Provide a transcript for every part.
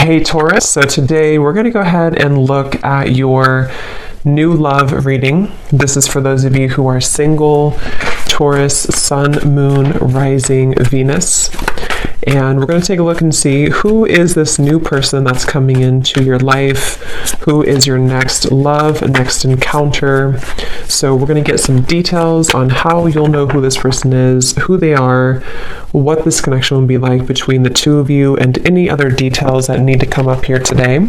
Hey Taurus, so today we're going to go ahead and look at your new love reading. This is for those of you who are single, Taurus, Sun, Moon, Rising, Venus. And we're going to take a look and see who is this new person that's coming into your life, who is your next love, next encounter. So we're going to get some details on how you'll know who this person is, who they are, what this connection will be like between the two of you, and any other details that need to come up here today.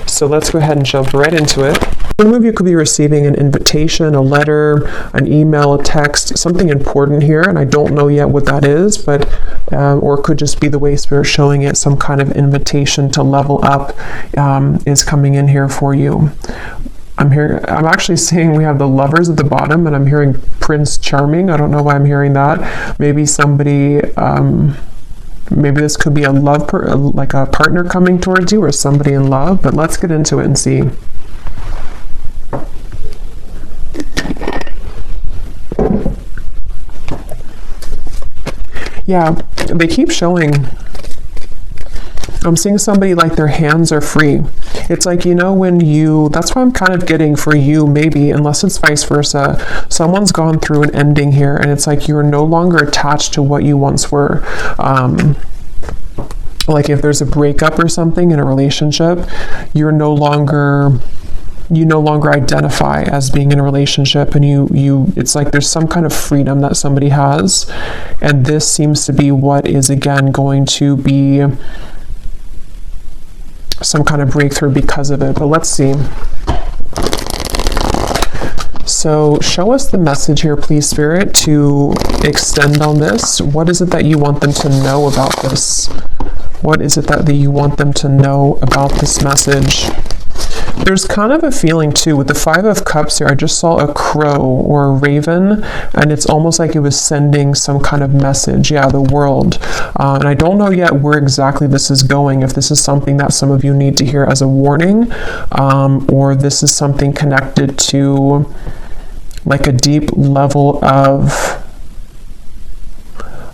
So let's go ahead and jump right into it. Some of you could be receiving an invitation, a letter, an email, a text, something important here, and I don't know yet what that is, but or it could just be the way Spirit's showing it, some kind of invitation to level up is coming in here for you. I'm actually seeing we have the Lovers at the bottom, and I'm hearing Prince Charming. I don't know why I'm hearing that. Maybe somebody, maybe this could be a love, like a partner coming towards you, or somebody in love, but let's get into it and see. Yeah, they keep showing, I'm seeing somebody like their hands are free. It's like, when that's why I'm kind of getting for you, maybe, unless it's vice versa, someone's gone through an ending here, and it's like you're no longer attached to what you once were. Like if there's a breakup or something in a relationship, you no longer identify as being in a relationship, and it's like there's some kind of freedom that somebody has, and this seems to be what is again going to be some kind of breakthrough because of it. But let's see. So show us the message here, please, Spirit, to extend on this. What is it that you want them to know about this? What is it that you want them to know about this message? There's kind of a feeling too with the Five of Cups here. I just saw a crow or a raven, and it's almost like it was sending some kind of message. Yeah, the world. And I don't know yet where exactly this is going, if this is something that some of you need to hear as a warning, or this is something connected to like a deep level of,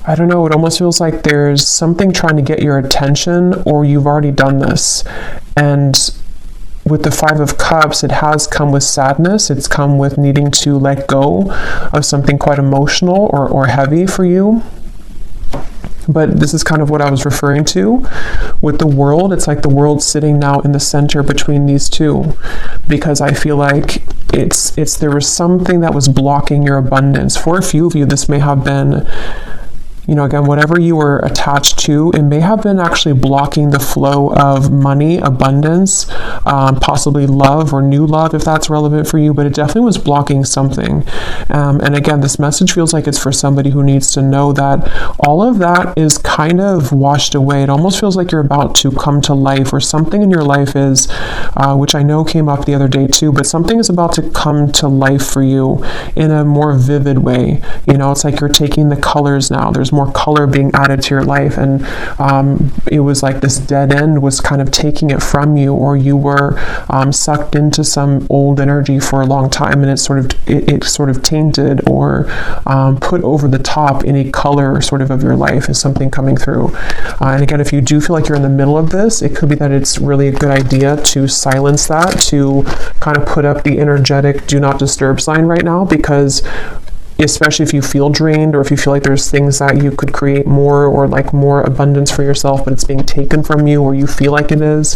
I don't know, it almost feels like there's something trying to get your attention, or you've already done this. And with the Five of Cups, it has come with sadness. It's come with needing to let go of something quite emotional or heavy for you. But this is kind of what I was referring to with the world. It's like the world sitting now in the center between these two, because I feel like there was something that was blocking your abundance. For a few of you, this may have been, again, whatever you were attached to, it may have been actually blocking the flow of money, abundance, possibly love or new love, if that's relevant for you, but it definitely was blocking something. And again, this message feels like it's for somebody who needs to know that all of that is kind of washed away. It almost feels like you're about to come to life, or something in your life is, which I know came up the other day too, but something is about to come to life for you in a more vivid way. It's like you're taking the colors now. There's more color being added to your life, and it was like this dead end was kind of taking it from you, or you were sucked into some old energy for a long time, and it sort of tainted or put over the top any color sort of your life is something coming through. And again, if you do feel like you're in the middle of this, it could be that it's really a good idea to silence that, to kind of put up the energetic do not disturb sign right now, because especially if you feel drained, or if you feel like there's things that you could create more, or like more abundance for yourself, but it's being taken from you, or you feel like it is,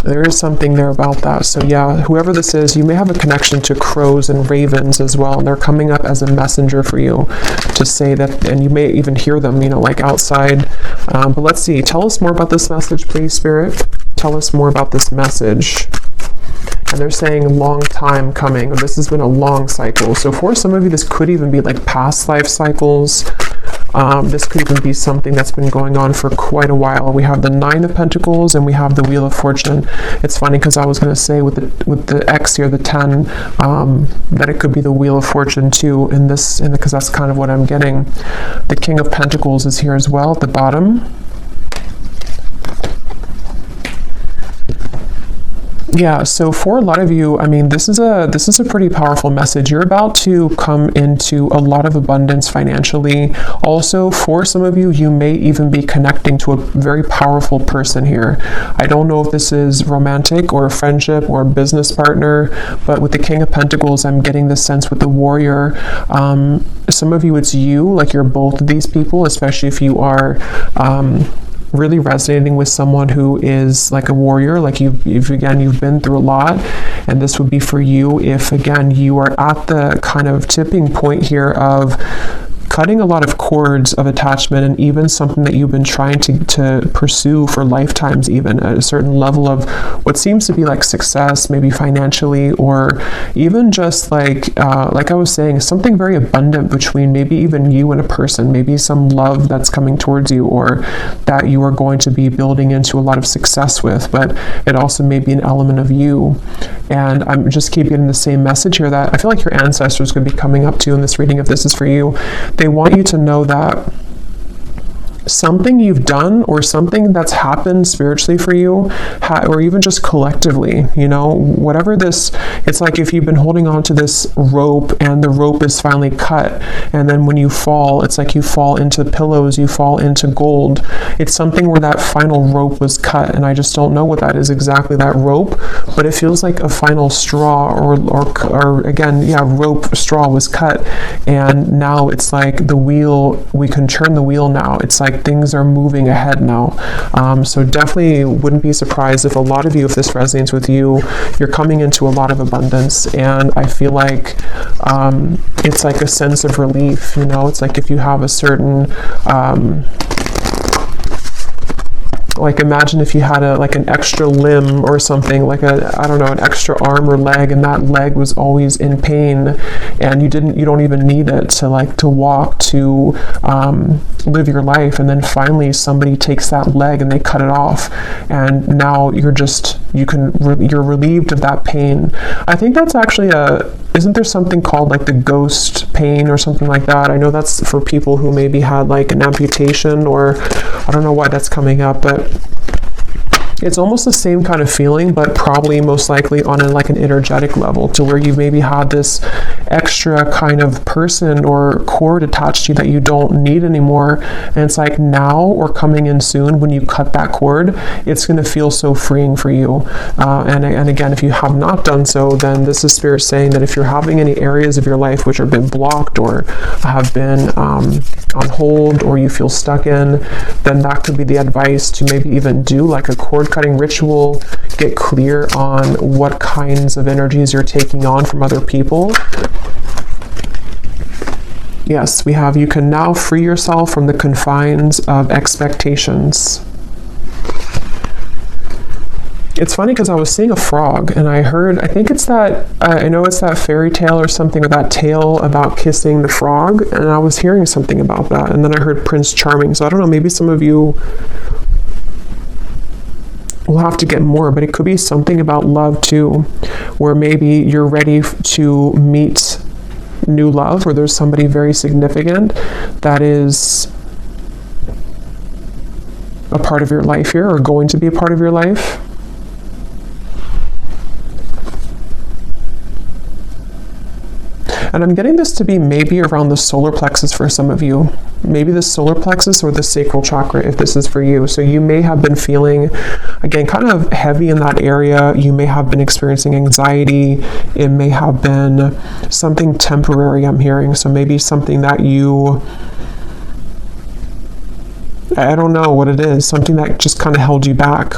there is something there about that. So yeah, whoever this is, you may have a connection to crows and ravens as well, and they're coming up as a messenger for you to say that, and you may even hear them, like outside. But let's see, tell us more about this message, please, Spirit. Tell us more about this message. And they're saying long time coming. This has been a long cycle. So for some of you, this could even be like past life cycles. This could even be something that's been going on for quite a while. We have the Nine of Pentacles, and we have the Wheel of Fortune. It's funny because I was going to say with the X here, the 10, that it could be the Wheel of Fortune too, because that's kind of what I'm getting. The King of Pentacles is here as well at the bottom. Yeah, so for a lot of you, I mean, this is a pretty powerful message. You're about to come into a lot of abundance financially. Also, for some of you, you may even be connecting to a very powerful person here. I don't know if this is romantic or a friendship or a business partner, but with the King of Pentacles, I'm getting this sense with the Warrior. Some of you, it's you, like you're both of these people, especially if you are really resonating with someone who is like a warrior, like you've been through a lot, and this would be for you if, again, you are at the kind of tipping point here of cutting a lot of cords of attachment, and even something that you've been trying to pursue for lifetimes, even at a certain level of what seems to be like success, maybe financially, or even just like I was saying, something very abundant between maybe even you and a person, maybe some love that's coming towards you, or that you are going to be building into a lot of success with, but it also may be an element of you. And I'm just keep getting the same message here that I feel like your ancestors could be coming up to you in this reading if this is for you. They want you to know that something you've done or something that's happened spiritually for you, or even just collectively, whatever this, it's like if you've been holding on to this rope and the rope is finally cut, and then when you fall, it's like you fall into pillows, you fall into gold. It's something where that final rope was cut, and I just don't know what that is exactly, that rope, but it feels like a final straw, or again, rope, straw was cut, and now it's like the wheel, we can turn the wheel now. It's like things are moving ahead now. So definitely wouldn't be surprised if a lot of you, if this resonates with you, you're coming into a lot of abundance. And I feel like it's like a sense of relief, it's like if you have a certain like imagine if you had an extra limb or something, like an extra arm or leg, and that leg was always in pain, and you don't even need it to walk, to live your life, and then finally somebody takes that leg and they cut it off, and now you're relieved of that pain. I think that's actually isn't there something called like the ghost pain or something like that? I know that's for people who maybe had like an amputation, or I don't know why that's coming up, but it's almost the same kind of feeling, but probably most likely on an energetic level, to where you maybe had this extra kind of person or cord attached to you that you don't need anymore. And it's like now or coming in soon, when you cut that cord, it's going to feel so freeing for you. And again, if you have not done so, then this is Spirit saying that if you're having any areas of your life which have been blocked or have been on hold, or you feel stuck in, then that could be the advice to maybe even do like a cord cutting ritual, get clear on what kinds of energies you're taking on from other people. Yes, we have, you can now free yourself from the confines of expectations. It's funny because I was seeing a frog, and I think it's that, I know it's that fairy tale or something, or that tale about kissing the frog, and I was hearing something about that, and then I heard Prince Charming, so I don't know, maybe some of you will have to get more, but it could be something about love too, where maybe you're ready to meet new love, or there's somebody very significant that is a part of your life here, or going to be a part of your life. And I'm getting this to be maybe around the solar plexus for some of you. Maybe the solar plexus or the sacral chakra, if this is for you. So you may have been feeling, again, kind of heavy in that area. You may have been experiencing anxiety. It may have been something temporary, I'm hearing. So maybe something that I don't know what it is, something that just kind of held you back.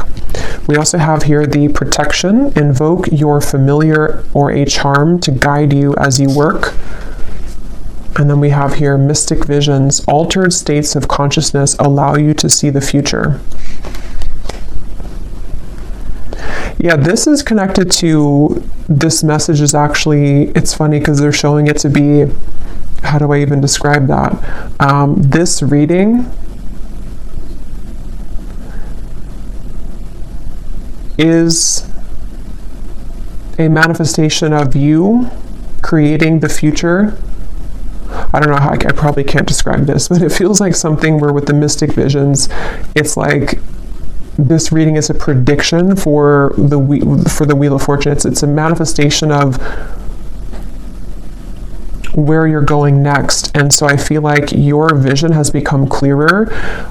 We also have here the protection. Invoke your familiar or a charm to guide you as you work. And then we have here mystic visions. Altered states of consciousness allow you to see the future. Yeah, this is connected to, this message is actually, it's funny because they're showing it to be, how do I even describe that? This reading is a manifestation of you creating the future. I don't know how, I probably can't describe this, but it feels like something where with the mystic visions, it's like this reading is a prediction for the Wheel of Fortune. It's a manifestation of where you're going next. And so I feel like your vision has become clearer,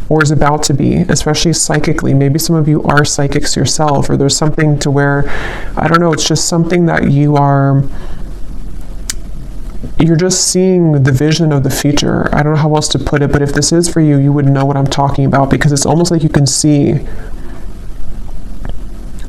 or is about to be, especially psychically. Maybe some of you are psychics yourself, or there's something to where, I don't know, it's just something that you're just seeing the vision of the future. I don't know how else to put it, but if this is for you, you would know what I'm talking about, because it's almost like you can see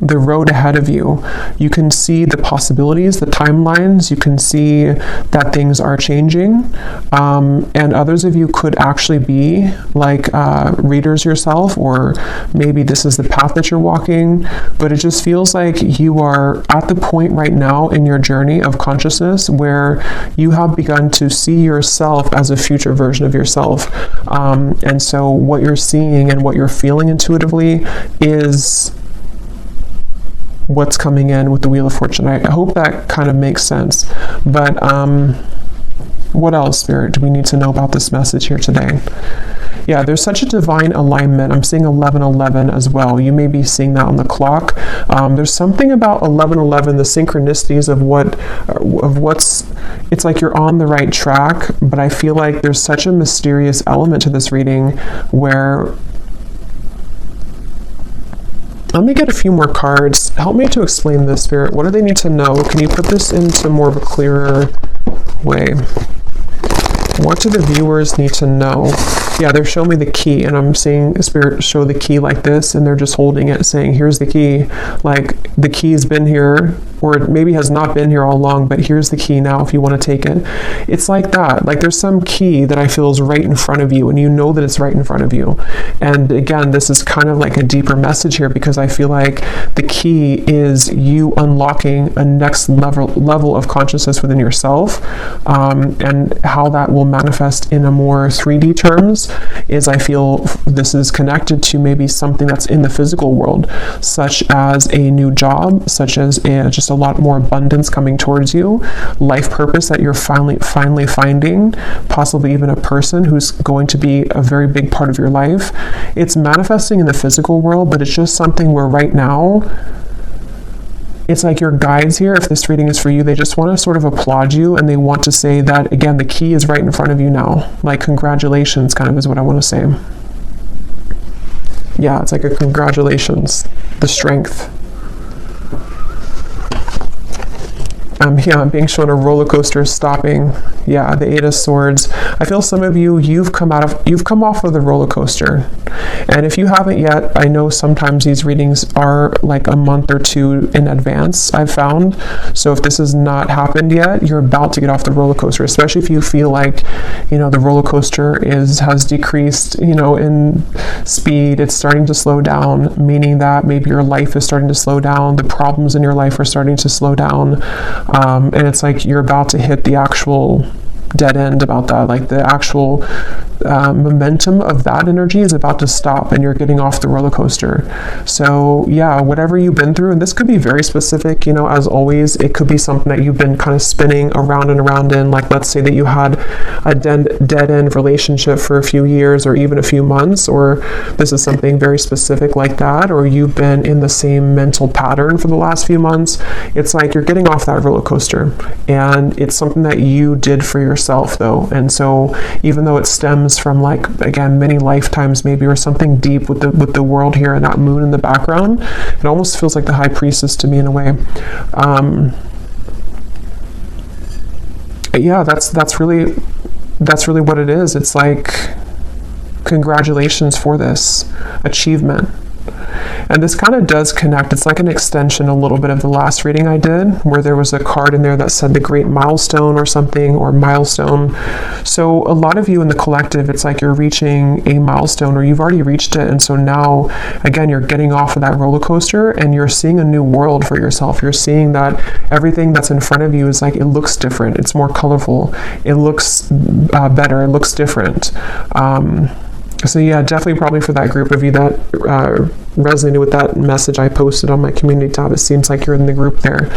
the road ahead of you. You can see the possibilities, the timelines. You can see that things are changing. And others of you could actually be like readers yourself, or maybe this is the path that you're walking, but it just feels like you are at the point right now in your journey of consciousness where you have begun to see yourself as a future version of yourself. And so what you're seeing and what you're feeling intuitively is what's coming in with the Wheel of Fortune. I hope that kind of makes sense. But what else, Spirit, do we need to know about this message here today? Yeah, there's such a divine alignment. I'm seeing 1111 as well. You may be seeing that on the clock. There's something about 1111, the synchronicities of what's, it's like you're on the right track, but I feel like there's such a mysterious element to this reading where, let me get a few more cards. Help me to explain this, Spirit. What do they need to know? Can you put this into more of a clearer way? What do the viewers need to know? Yeah, they're showing me the key, and I'm seeing Spirit show the key like this, and they're just holding it, saying, here's the key. Like, the key's been here, or it maybe has not been here all along, but here's the key now if you want to take it. It's like that. Like, there's some key that I feel is right in front of you, and you know that it's right in front of you. And again, this is kind of like a deeper message here, because I feel like the key is you unlocking a next level of consciousness within yourself, and how that will manifest in a more 3D terms is, I feel this is connected to maybe something that's in the physical world, such as a new job, such as just a lot more abundance coming towards you, life purpose that you're finally finding, possibly even a person who's going to be a very big part of your life. It's manifesting in the physical world, but it's just something where right now, it's like your guides here, if this reading is for you, they just want to sort of applaud you, and they want to say that, again, the key is right in front of you now. Like, congratulations, kind of is what I want to say. Yeah, it's like a congratulations, the strength. Yeah, I'm being shown a roller coaster stopping. Yeah, the Eight of Swords. I feel some of you, you've come off of the roller coaster. And if you haven't yet, I know sometimes these readings are like a month or two in advance, I've found. So if this has not happened yet, you're about to get off the roller coaster, especially if you feel like, the roller coaster has decreased, in speed. It's starting to slow down, meaning that maybe your life is starting to slow down. The problems in your life are starting to slow down. And it's like you're about to hit the actual dead end about that, like the actual momentum of that energy is about to stop, and you're getting off the roller coaster. So yeah, whatever you've been through, and this could be very specific, as always, it could be something that you've been kind of spinning around and around in. Like, let's say that you had a dead end relationship for a few years or even a few months, or this is something very specific like that, or you've been in the same mental pattern for the last few months. It's like you're getting off that roller coaster, and it's something that you did for yourself though. And so even though it stems from, like, again, many lifetimes maybe, or something deep with the world here and that moon in the background, it almost feels like the High Priestess to me in a way. Yeah, that's really what it is. It's like, congratulations for this achievement. And this kind of does connect. It's like an extension a little bit of the last reading I did, where there was a card in there that said the great milestone or something, or milestone. So a lot of you in the collective, it's like you're reaching a milestone, or you've already reached it. And so now, again, you're getting off of that roller coaster, and you're seeing a new world for yourself. You're seeing that everything that's in front of you is like, it looks different. It's more colorful. It looks better. It looks different. So yeah, definitely probably for that group of you that resonated with that message I posted on my community tab, it seems like you're in the group there.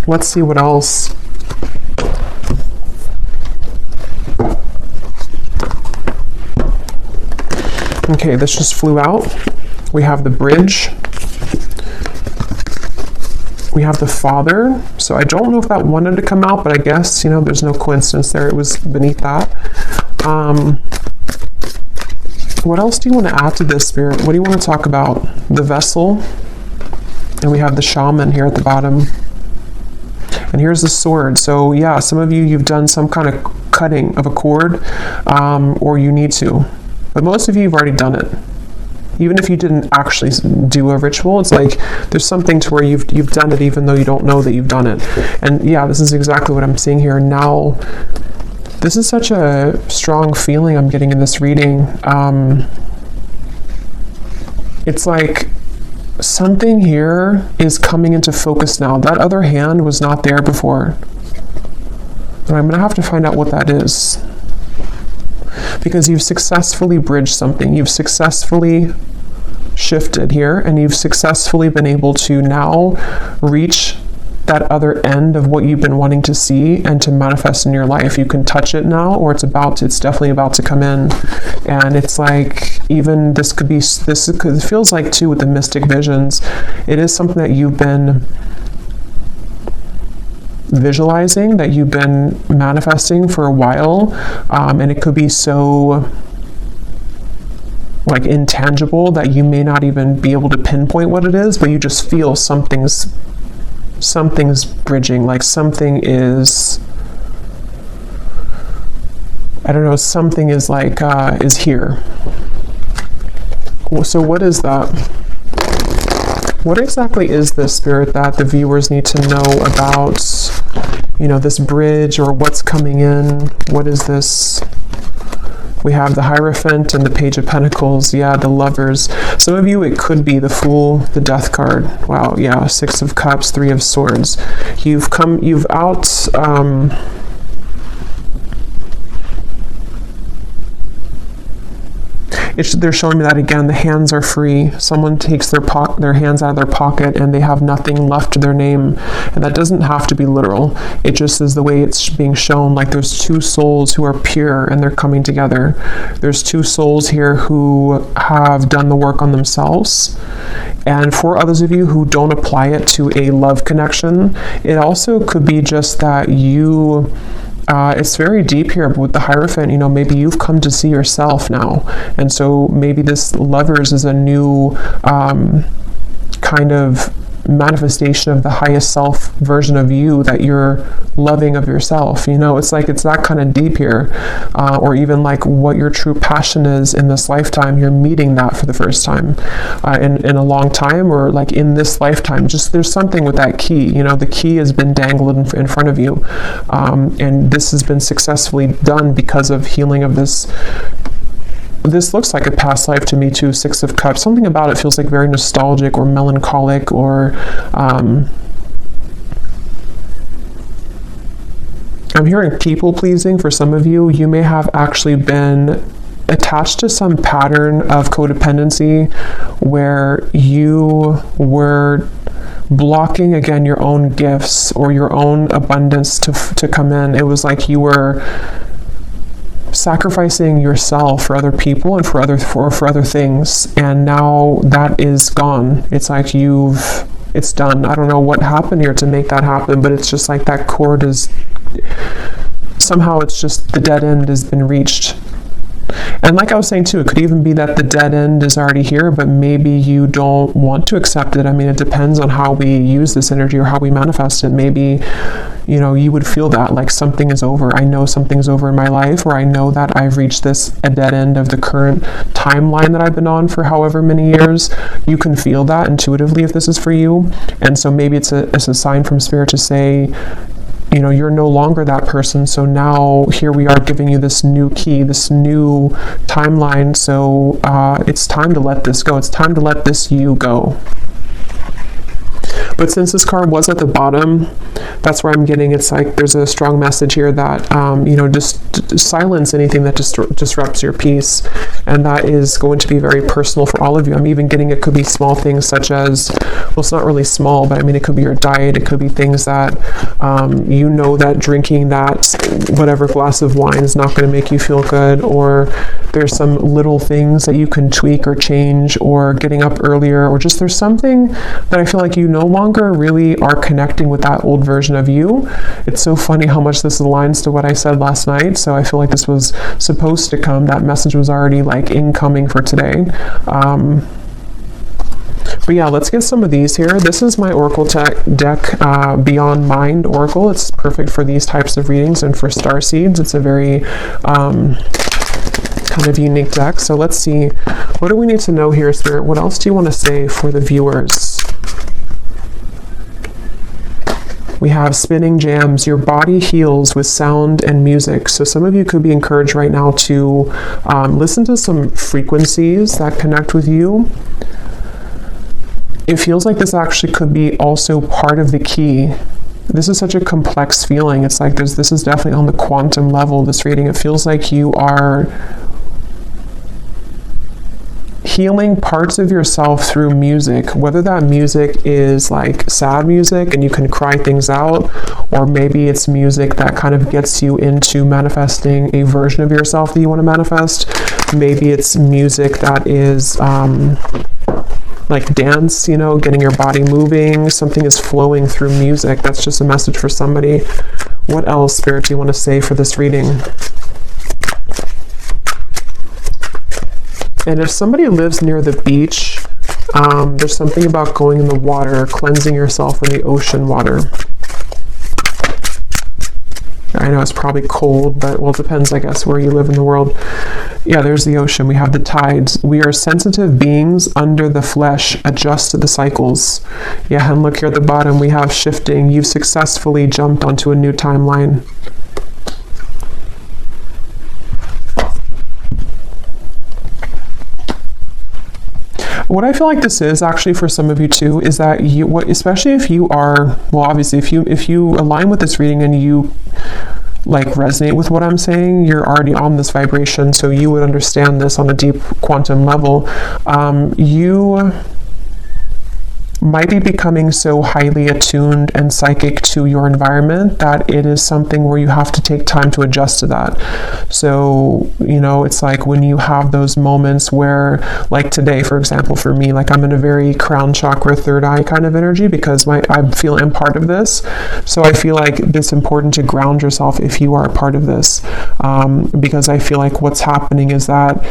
Let's see what else. Okay, this just flew out. We have the bridge. We have the Father. So I don't know if that wanted to come out, but I guess, there's no coincidence there. It was beneath that. What else do you want to add to this, Spirit? What do you want to talk about? The vessel. And we have the shaman here at the bottom. And here's the sword. So yeah, some of you've done some kind of cutting of a cord, or you need to. But most of you have already done it. Even if you didn't actually do a ritual, it's like there's something to where you've done it even though you don't know that you've done it. And yeah, this is exactly what I'm seeing here. Now, this is such a strong feeling I'm getting in this reading. It's like something here is coming into focus now. That other hand was not there before. And I'm going to have to find out what that is. Because you've successfully bridged something. You've successfully shifted here, and you've successfully been able to now reach that other end of what you've been wanting to see and to manifest in your life. You can touch it now, or it's definitely about to come in. And it's like, even it feels like too with the mystic visions, it is something that you've been visualizing, that you've been manifesting for a while, and it could be so like intangible that you may not even be able to pinpoint what it is, but you just feel something's bridging, like something is, I don't know, something is like is here. So what is that? What exactly is this, Spirit, that the viewers need to know about, this bridge, or what's coming in? What is this? We have the Hierophant and the Page of Pentacles. Yeah, the Lovers. Some of you, it could be the Fool, the Death card. Wow, yeah, 6 of Cups, 3 of Swords. You've out... they're showing me that again. The hands are free. Someone takes their hands out of their pocket and they have nothing left to their name. And that doesn't have to be literal. It just is the way it's being shown. Like there's 2 souls who are pure and they're coming together. There's 2 souls here who have done the work on themselves. And for others of you who don't apply it to a love connection, it also could be just that you... it's very deep here with the Hierophant. Maybe you've come to see yourself now, and so maybe this Lovers is a new kind of manifestation of the highest self version of you that you're loving of yourself. It's like it's that kind of deep here, or even like what your true passion is in this lifetime. You're meeting that for the first time in a long time, or like in this lifetime. Just there's something with that key. The key has been dangled in front of you, and this has been successfully done because of healing of this. This looks like a past life to me too, 6 of Cups. Something about it feels like very nostalgic or melancholic, or I'm hearing people pleasing for some of you. You may have actually been attached to some pattern of codependency where you were blocking, again, your own gifts or your own abundance to come in. It was like you were sacrificing yourself for other people and for other things, and now that is gone. It's like it's done. I don't know what happened here to make that happen, but it's just like that cord is somehow, it's just the dead end has been reached. And like I was saying too, it could even be that the dead end is already here, but maybe you don't want to accept it. I mean, it depends on how we use this energy or how we manifest it. Maybe, you would feel that like something is over. I know something's over in my life, or I know that I've reached a dead end of the current timeline that I've been on for however many years. You can feel that intuitively if this is for you. And so maybe it's a sign from Spirit to say, you're no longer that person. So now here we are giving you this new key, this new timeline. So it's time to let this go. It's time to let this you go. But since this card was at the bottom, that's where I'm getting, it's like there's a strong message here that, just silence anything that disrupts your peace. And that is going to be very personal for all of you. I'm even getting it could be small things such as well, it's not really small, but I mean, it could be your diet. It could be things that, you know, that drinking that whatever glass of wine is not going to make you feel good, or there's some little things that you can tweak or change, or getting up earlier, or just there's something that I feel like you no longer really are connecting with that old version of you. It's so funny how much this aligns to what I said last night. So I feel like this was supposed to come. That message was already like incoming for today. But yeah, let's get some of these here. This is my Oracle deck, Beyond Mind Oracle. It's perfect for these types of readings and for star seeds. It's a very kind of unique deck. So let's see, what do we need to know here, Spirit? What else do you want to say for the viewers? We have spinning jams. Your body heals with sound and music. So some of you could be encouraged right now to listen to some frequencies that connect with you. It feels like this actually could be also part of the key. This is such a complex feeling. It's like this is definitely on the quantum level, this reading. It feels like you are healing parts of yourself through music, whether that music is like sad music and you can cry things out, or maybe it's music that kind of gets you into manifesting a version of yourself that you want to manifest. Maybe it's music that is like dance, you know, getting your body moving. Something is flowing through music. That's just a message for somebody. What else, Spirit, do you want to say for this reading? And if somebody lives near the beach, there's something about going in the water, cleansing yourself in the ocean water. I know it's probably cold, but well, it depends, I guess, where you live in the world. Yeah, there's the ocean. We have the tides. We are sensitive beings under the flesh, adjust to the cycles. Yeah, and look here at the bottom, we have shifting. You've successfully jumped onto a new timeline. What I feel like this is actually for some of you too is that you, especially if you are, well, obviously if you align with this reading and you like resonate with what I'm saying, you're already on this vibration, so you would understand this on a deep quantum level. You might be becoming so highly attuned and psychic to your environment that it is something where you have to take time to adjust to that. So, you know, it's like when you have those moments where, like today, for example, for me, like I'm in a very crown chakra, third eye kind of energy because I feel I'm part of this. So I feel like it's important to ground yourself if you are a part of this, because I feel like what's happening is that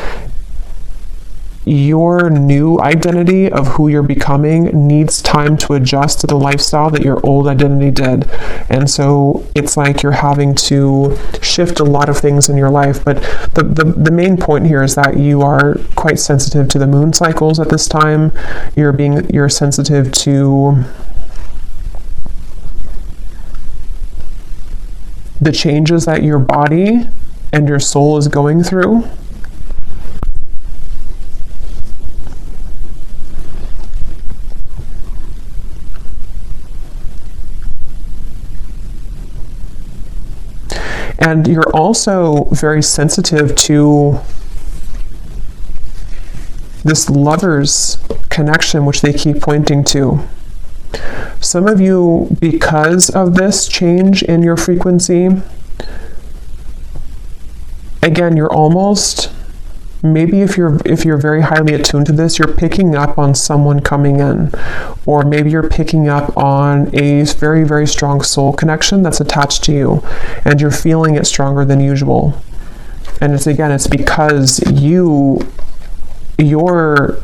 your new identity of who you're becoming needs time to adjust to the lifestyle that your old identity did. And so it's like you're having to shift a lot of things in your life. But the main point here is that you are quite sensitive to the moon cycles at this time. You're sensitive to the changes that your body and your soul is going through. And you're also very sensitive to this lover's connection, which they keep pointing to. Some of you, because of this change in your frequency, again, you're almost, maybe if you're very highly attuned to this, you're picking up on someone coming in, or maybe you're picking up on a very, very strong soul connection that's attached to you, and you're feeling it stronger than usual. And it's because your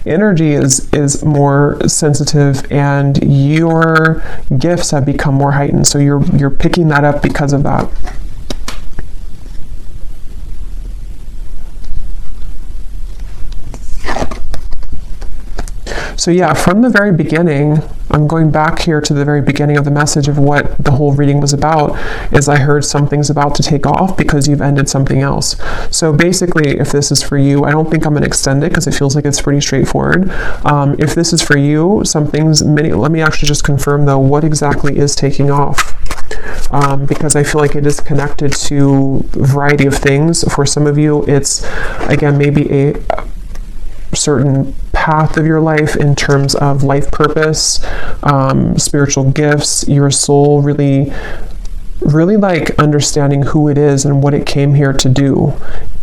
energy is more sensitive and your gifts have become more heightened. So you're picking that up because of that. So yeah, from the very beginning, I'm going back here to the very beginning of the message of what the whole reading was about, is I heard something's about to take off because you've ended something else. So basically, if this is for you, I don't think I'm going to extend it because it feels like it's pretty straightforward. If this is for you, let me actually just confirm though, what exactly is taking off? Because I feel like it is connected to a variety of things. For some of you, it's, again, maybe certain path of your life in terms of life purpose, spiritual gifts, your soul really like understanding who it is and what it came here to do.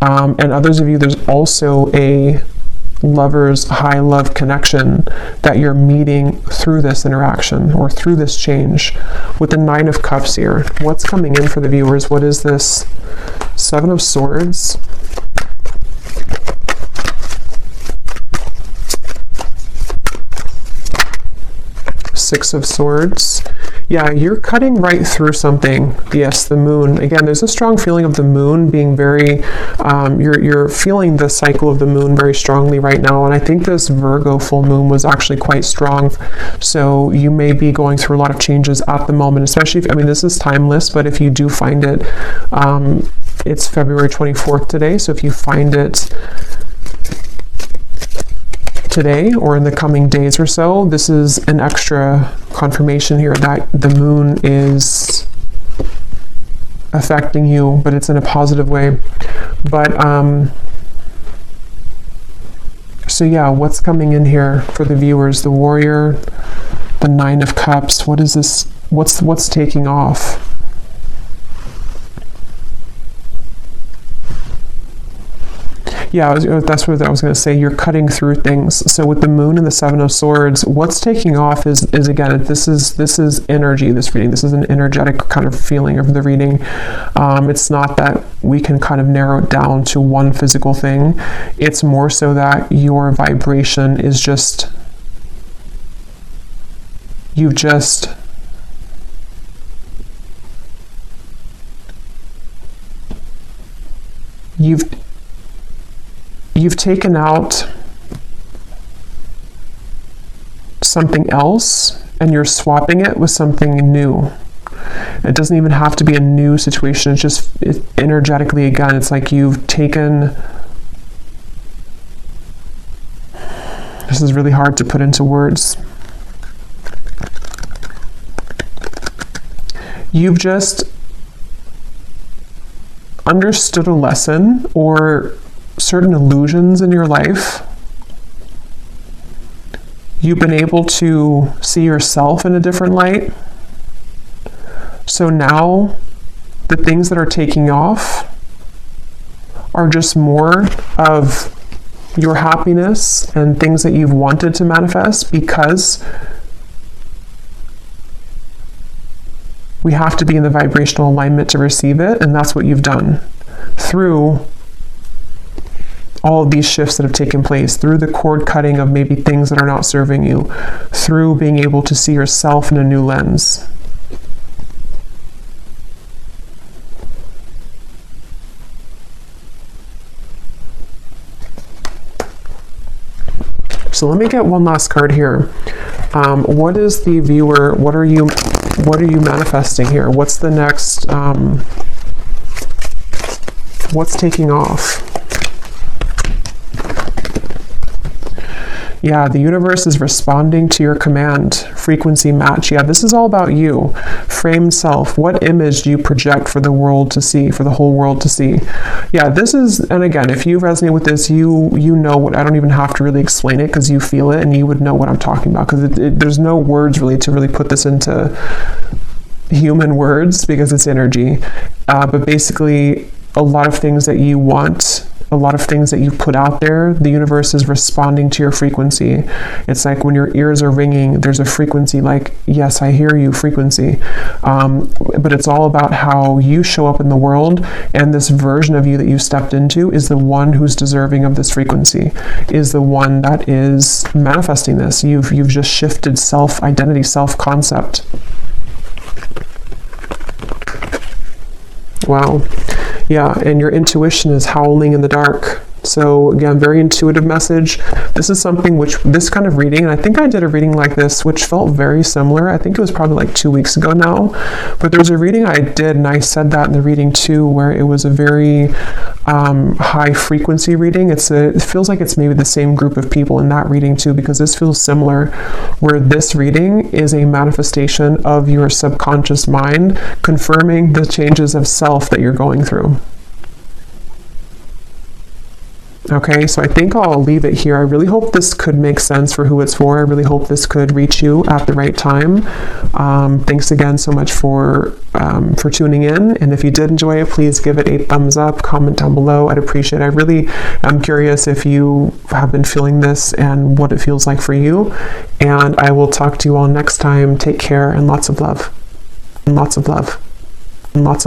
And others of you, there's also a lover's high love connection that you're meeting through this interaction or through this change. With the 9 of Cups here, what's coming in for the viewers? What is this? 7 of Swords. Six of Swords. Yeah, you're cutting right through something. Yes, the moon. Again, there's a strong feeling of the moon being very, you're feeling the cycle of the moon very strongly right now. And I think this Virgo full moon was actually quite strong. So you may be going through a lot of changes at the moment, especially if, I mean, this is timeless, but if you do find it, it's February 24th today. So if you find it today or in the coming days or so, this is an extra confirmation here that the moon is affecting you, but it's in a positive way. But so yeah, what's coming in here for the viewers? The Warrior, the 9 of Cups. What is this? What's taking off? Yeah, that's what I was going to say. You're cutting through things. So with the moon and the 7 of Swords, what's taking off is again, this is energy, this reading. This is an energetic kind of feeling of the reading. It's not that we can kind of narrow it down to one physical thing. It's more so that your vibration is just, you've taken out something else and you're swapping it with something new. It doesn't even have to be a new situation. It's just energetically, again, it's like you've taken, this is really hard to put into words. You've just understood a lesson or certain illusions in your life. You've been able to see yourself in a different light. So now the things that are taking off are just more of your happiness and things that you've wanted to manifest, because we have to be in the vibrational alignment to receive it, and that's what you've done through all of these shifts that have taken place, through the cord cutting of maybe things that are not serving you, through being able to see yourself in a new lens. So let me get one last card here. What is the viewer, what are you manifesting here? What's the next, what's taking off? Yeah, the universe is responding to your command. Frequency match. Yeah, this is all about you. Framed self. What image do you project for the world to see, for the whole world to see? Yeah, this is, and again, if you resonate with this, you know what, I don't even have to really explain it because you feel it and you would know what I'm talking about, because there's no words really to really put this into human words because it's energy. But basically, a lot of things that you want, a lot of things that you put out there, the universe is responding to your frequency. It's like when your ears are ringing, there's a frequency like, yes, I hear you frequency. But it's all about how you show up in the world, and this version of you that you stepped into is the one who's deserving of this frequency, is the one that is manifesting this. You've just shifted self-identity, self-concept. Wow. Yeah, and your intuition is howling in the dark. So again, very intuitive message. This is something which, this kind of reading, and I think I did a reading like this, which felt very similar. I think it was probably like 2 weeks ago now. But there was a reading I did, and I said that in the reading too, where it was a very high frequency reading. It feels like it's maybe the same group of people in that reading too, because this feels similar, where this reading is a manifestation of your subconscious mind confirming the changes of self that you're going through. Okay, so I think I'll leave it here. I really hope this could make sense for who it's for. I really hope this could reach you at the right time. Thanks again so much for tuning in. And if you did enjoy it, please give it a thumbs up, comment down below. I'd appreciate it. I really am curious if you have been feeling this and what it feels like for you. And I will talk to you all next time. Take care and lots of love. And lots of love. And lots of